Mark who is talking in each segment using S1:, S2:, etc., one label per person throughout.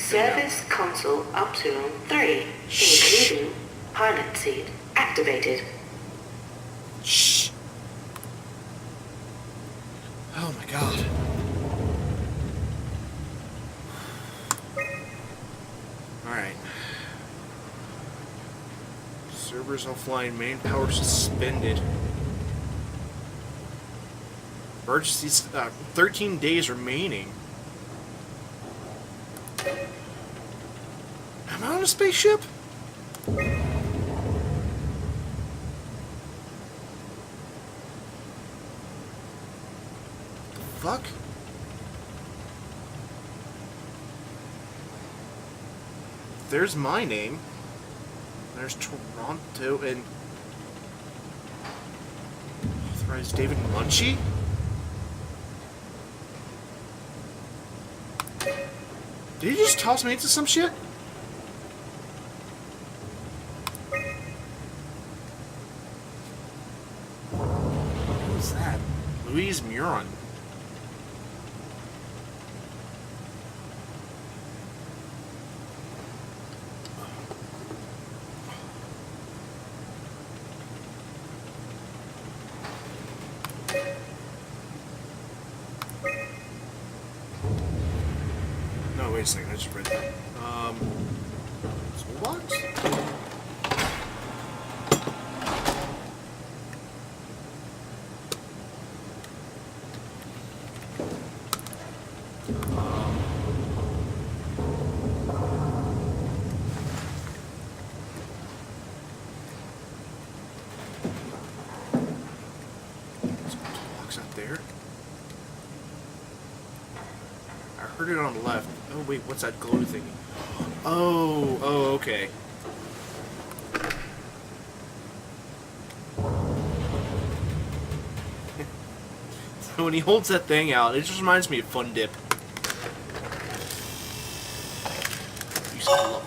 S1: Service console optional 3, including pilot seat activated.
S2: Shh. Oh my god. Alright. Servers offline, main power suspended. Emergencies, 13 days remaining. Am I on a spaceship? Fuck? There's my name. There's Toronto and authorized David Munchie? Did he just toss me into some shit? What was that? Louise Muron. No, wait a second, I just read that. So what? Box out there. I heard it on the left. Oh wait, what's that glow thing? Oh, okay. When he holds that thing out, it just reminds me of Fun Dip.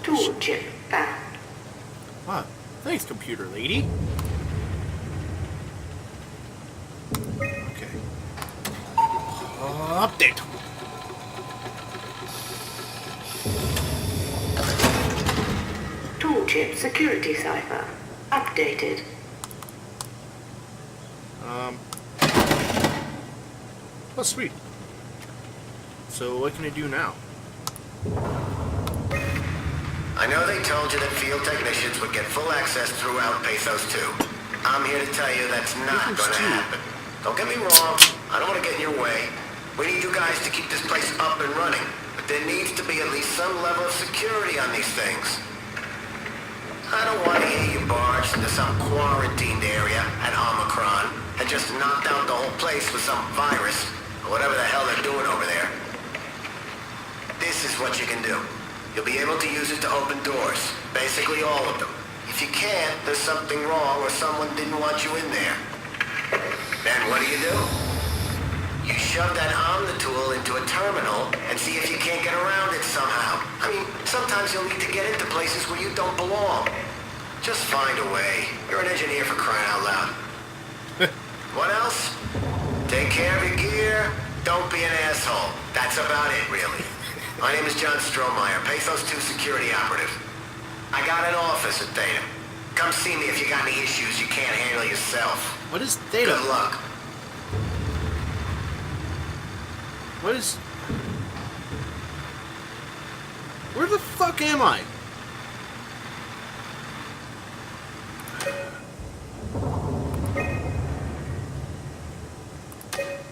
S1: Tool chip found.
S2: Wow, thanks, computer lady. Okay. Update.
S1: Tool chip security cipher updated.
S2: Oh, sweet. So, what can I do now?
S3: I know they told you that field technicians would get full access throughout Pathos 2. I'm here to tell you that's not going to happen. Don't get me wrong, I don't want to get in your way. We need you guys to keep this place up and running, but there needs to be at least some level of security on these things. I don't want to hear you barged into some quarantined area at Omicron and just knocked out the whole place with some virus, or whatever the hell they're doing over there. This is what you can do. You'll be able to use it to open doors, basically all of them. If you can't, there's something wrong or someone didn't want you in there. Then what do? You shove that Omnitool into a terminal and see if you can't get around it somehow. I mean, sometimes you'll need to get into places where you don't belong. Just find a way. You're an engineer, for crying out loud. What else? Take care of your gear. Don't be an asshole. That's about it, really. My name is John Strohmeyer, Pathos 2 security operative. I got an office at Theta. Come see me if you got any issues you can't handle yourself.
S2: What is Theta?
S3: Good luck.
S2: What is... Where the fuck am I?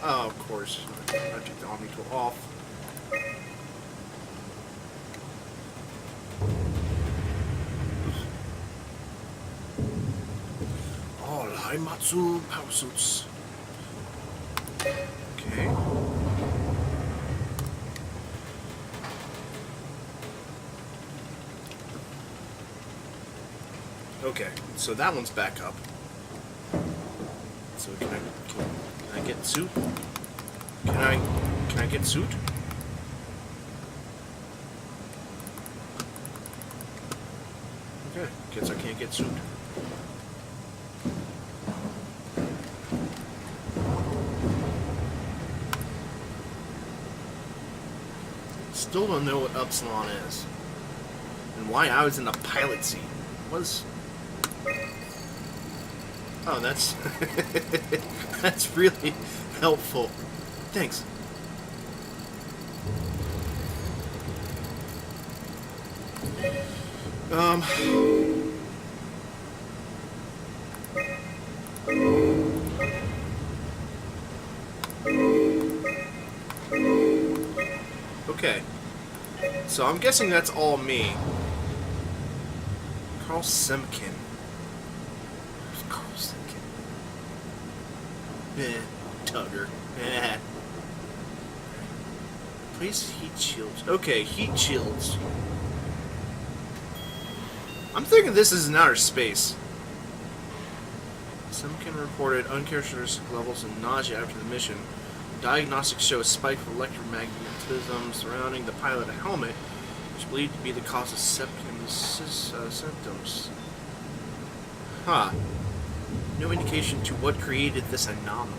S2: Oh, of course. I took the Omnitool off. All Haimatsu power suits. Okay. Okay, so that one's back up. So can I get suit? Can I get suit? Okay, guess I can't get suit. still don't know what Upsilon is. And why I was in the pilot seat. Was... Oh, that's... that's really helpful. Thanks. Okay. So I'm guessing that's all me. Carl Simkin. Who's Carl Simkin? Tugger. Please heat shields. Okay, heat shields. I'm thinking this is in outer space. Simkin reported uncharacteristic levels of nausea after the mission. Diagnostics show a spike of electromagnetism surrounding the pilot helmet, which is believed to be the cause of Simkin's symptoms. Huh. No indication to what created this anomaly.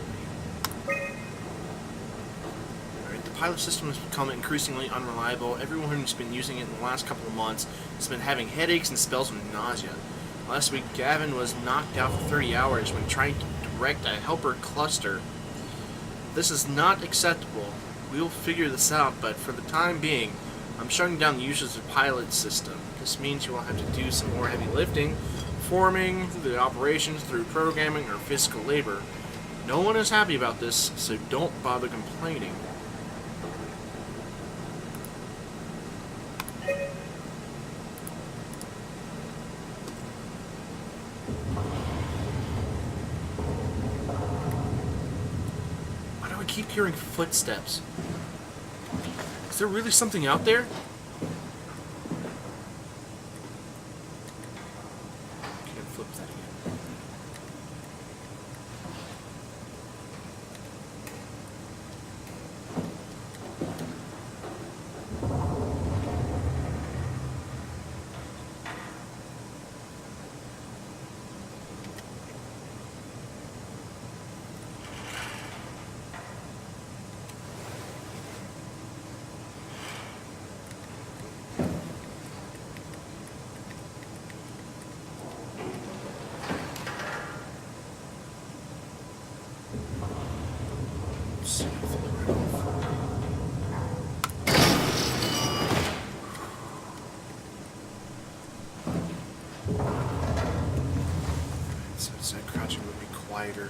S2: Alright, the pilot system has become increasingly unreliable. Everyone who's been using it in the last couple of months has been having headaches and spells of nausea. Last week, Gavin was knocked out for 30 hours when trying to direct a helper cluster. This is not acceptable. We'll figure this out, but for the time being, I'm shutting down the use of the pilot system. This means you will have to do some more heavy lifting, performing the operations through programming or physical labor. No one is happy about this, so don't bother complaining. Keep hearing footsteps. Is there really something out there? Can't flip that again. So crouching would be quieter.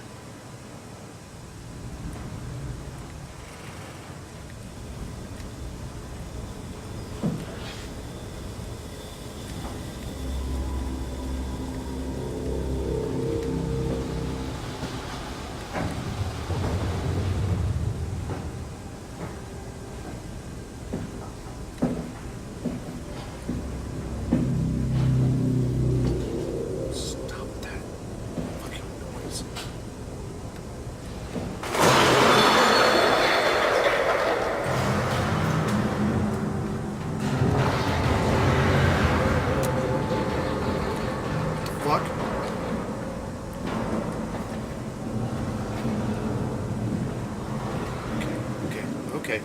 S2: Okay.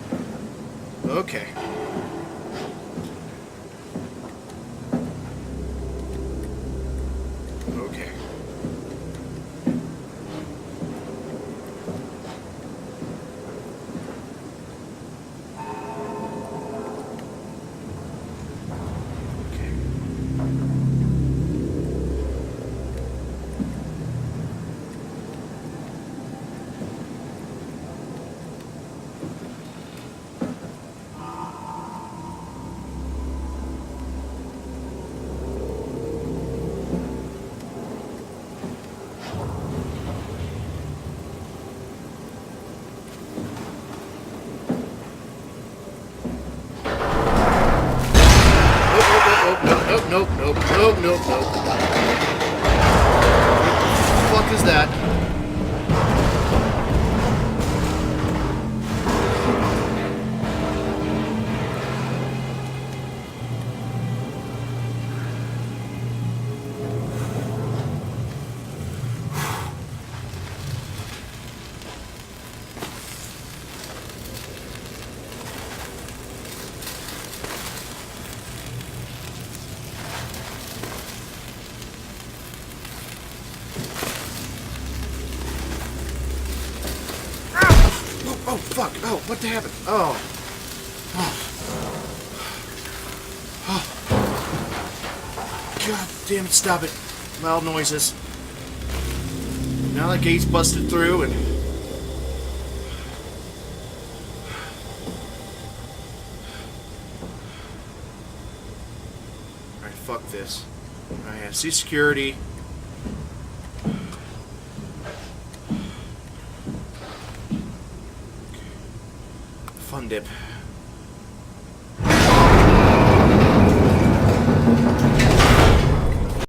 S2: Okay. Nope. What the fuck is that? Oh, fuck. Oh, what the happened? Oh. Oh. God damn it, stop it. Loud noises. Now that gate's busted through and... Alright, fuck this. Alright, see security. Fun dip.